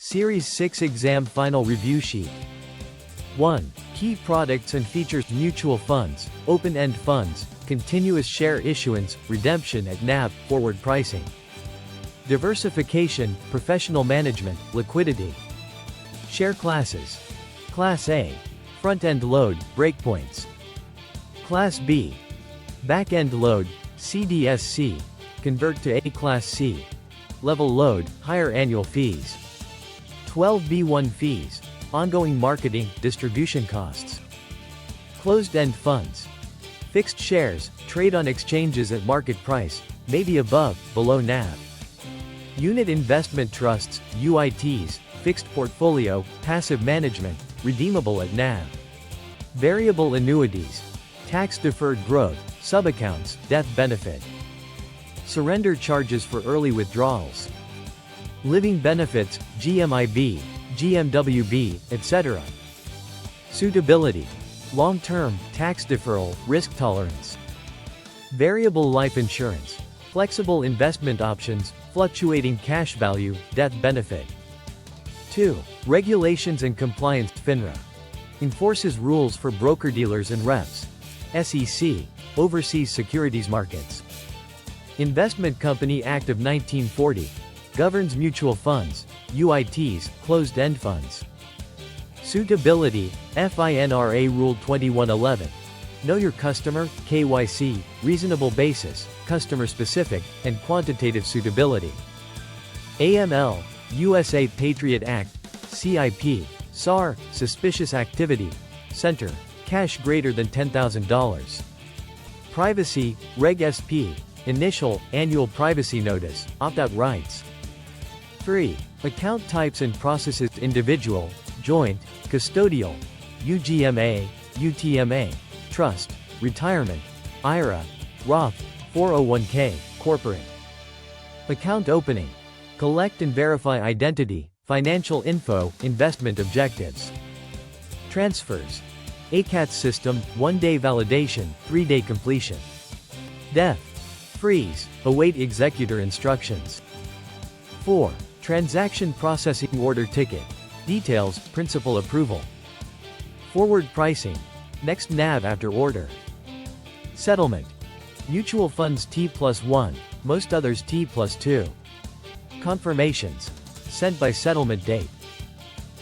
Series 6 Exam Final Review Sheet. 1. Key products and features: mutual funds, open-end funds, continuous share issuance, redemption at NAV, forward pricing. Diversification, professional management, liquidity. Share classes. Class A. Front-end load, breakpoints. Class B. Back-end load, CDSC, convert to A. Class C. Level load, higher annual fees. 12B1 fees, ongoing marketing, distribution costs. Closed-end funds. Fixed shares, trade on exchanges at market price, maybe above, below NAV. Unit investment trusts, UITs, fixed portfolio, passive management, redeemable at NAV. Variable annuities. Tax-deferred growth, subaccounts, death benefit. Surrender charges for early withdrawals. Living benefits, GMIB, GMWB, etc. Suitability. Long-term, tax deferral, risk tolerance. Variable life insurance. Flexible investment options, fluctuating cash value, death benefit. 2. Regulations and compliance. FINRA enforces rules for broker-dealers and reps. SEC oversees securities markets. Investment Company Act of 1940 governs mutual funds, UITs, closed-end funds. Suitability, FINRA Rule 2111. Know your customer, KYC, reasonable basis, customer-specific, and quantitative suitability. AML, USA Patriot Act, CIP, SAR, suspicious activity, center, cash greater than $10,000. Privacy, Reg SP, initial, annual privacy notice, opt-out rights. 3. Account types and processes: individual, joint, custodial, UGMA, UTMA, trust, retirement, IRA, Roth, 401k, corporate. Account opening. Collect and verify identity, financial info, investment objectives. Transfers. ACATS system, 1-day validation, 3-day completion. Death. Freeze, await executor instructions. 4. Transaction processing: order ticket. Details, principal approval. Forward pricing. Next NAV after order. Settlement. Mutual funds T+1, most others T+2. Confirmations. Sent by settlement date.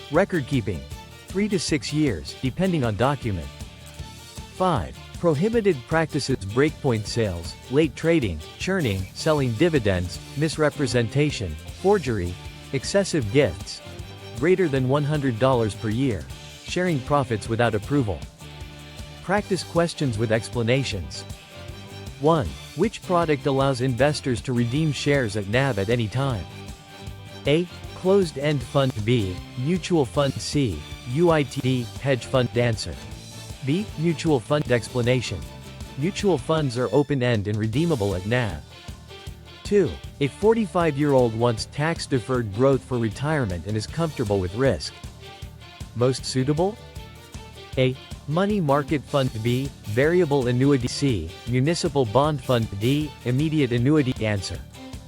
Record keeping. 3 to 6 years, depending on document. 5. Prohibited practices: breakpoint sales, late trading, churning, selling dividends, misrepresentation, forgery, excessive gifts. Greater than $100 per year. Sharing profits without approval. Practice questions with explanations. 1. Which product allows investors to redeem shares at NAV at any time? A. Closed-end fund. B. Mutual fund. C. UIT. Hedge fund. Answer. B. Mutual fund. Explanation. Mutual funds are open-end and redeemable at NAV. 2. A 45-year-old wants tax-deferred growth for retirement and is comfortable with risk. Most suitable? A. Money market fund. B. Variable annuity. C. Municipal bond fund. D. Immediate annuity. Answer.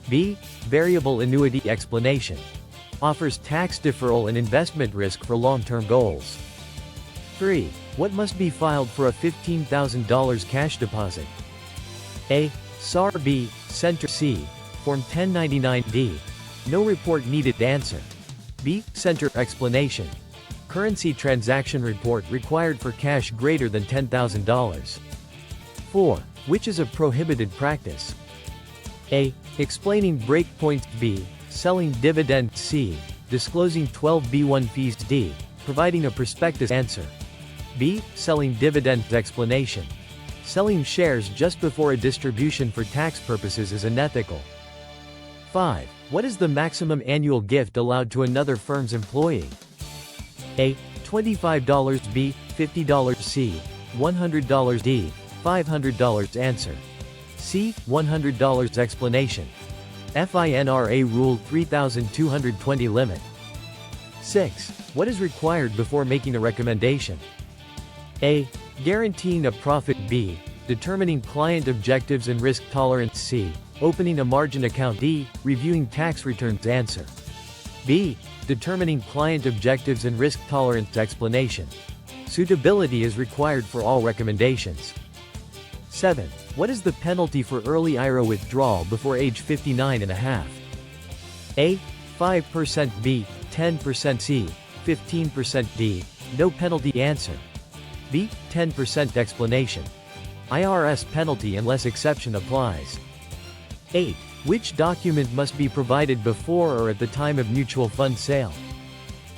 B. Variable annuity. Explanation. Offers tax deferral and investment risk for long-term goals. 3. What must be filed for a $15,000 cash deposit? A. SAR. B. Center. C. Form 1099-D. No report needed. Answer. B. Center. Explanation. Currency transaction report required for cash greater than $10,000. 4. Which is a prohibited practice? A. Explaining breakpoints. B. Selling dividend. C. Disclosing 12B1 fees. D. Providing a prospectus. Answer. B. Selling dividends. Explanation. Selling shares just before a distribution for tax purposes is unethical. 5. What is the maximum annual gift allowed to another firm's employee? A. $25. B. $50. C. $100. D. $500. Answer. C. $100. Explanation. FINRA Rule 3220 limit. 6. What is required before making a recommendation? A. Guaranteeing a profit. B. Determining client objectives and risk tolerance. C. Opening a margin account. D. Reviewing tax returns. Answer. B. Determining client objectives and risk tolerance explanation. Suitability is required for all recommendations. 7. What is the penalty for early IRA withdrawal before age 59 and a half? A. 5%. B. 10%. C. 15%. D. No penalty. Answer B. 10% explanation. IRS penalty unless exception applies. 8. Which document must be provided before or at the time of mutual fund sale?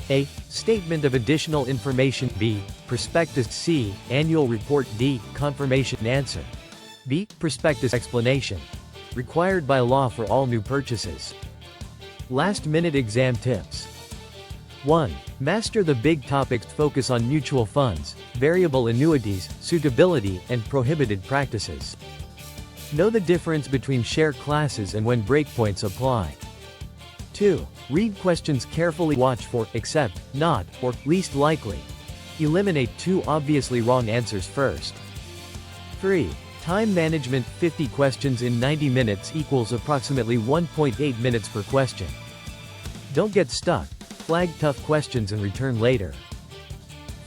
A. Statement of additional information. B. Prospectus. C. Annual report. D. Confirmation. Answer B. Prospectus explanation. Required by law for all new purchases. Last-minute exam tips. 1. Master the big topics. Focus on mutual funds, variable annuities, suitability, and prohibited practices. Know the difference between share classes and when breakpoints apply. 2. Read questions carefully. Watch for except, not, or least likely. Eliminate 2 obviously wrong answers first. 3. Time management. 50 questions in 90 minutes equals approximately 1.8 minutes per question. Don't get stuck. Flag tough questions and return later.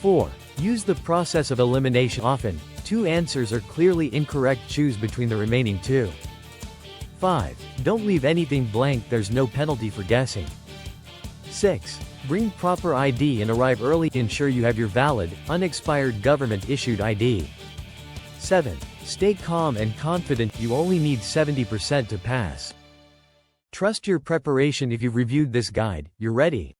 4. Use the process of elimination. Often, 2 answers are clearly incorrect. Choose between the remaining 2. 5. Don't leave anything blank. There's no penalty for guessing. 6. Bring proper ID and arrive early. Ensure you have your valid, unexpired government-issued ID. 7. Stay calm and confident. You only need 70% to pass. Trust your preparation. If you've reviewed this guide, you're ready.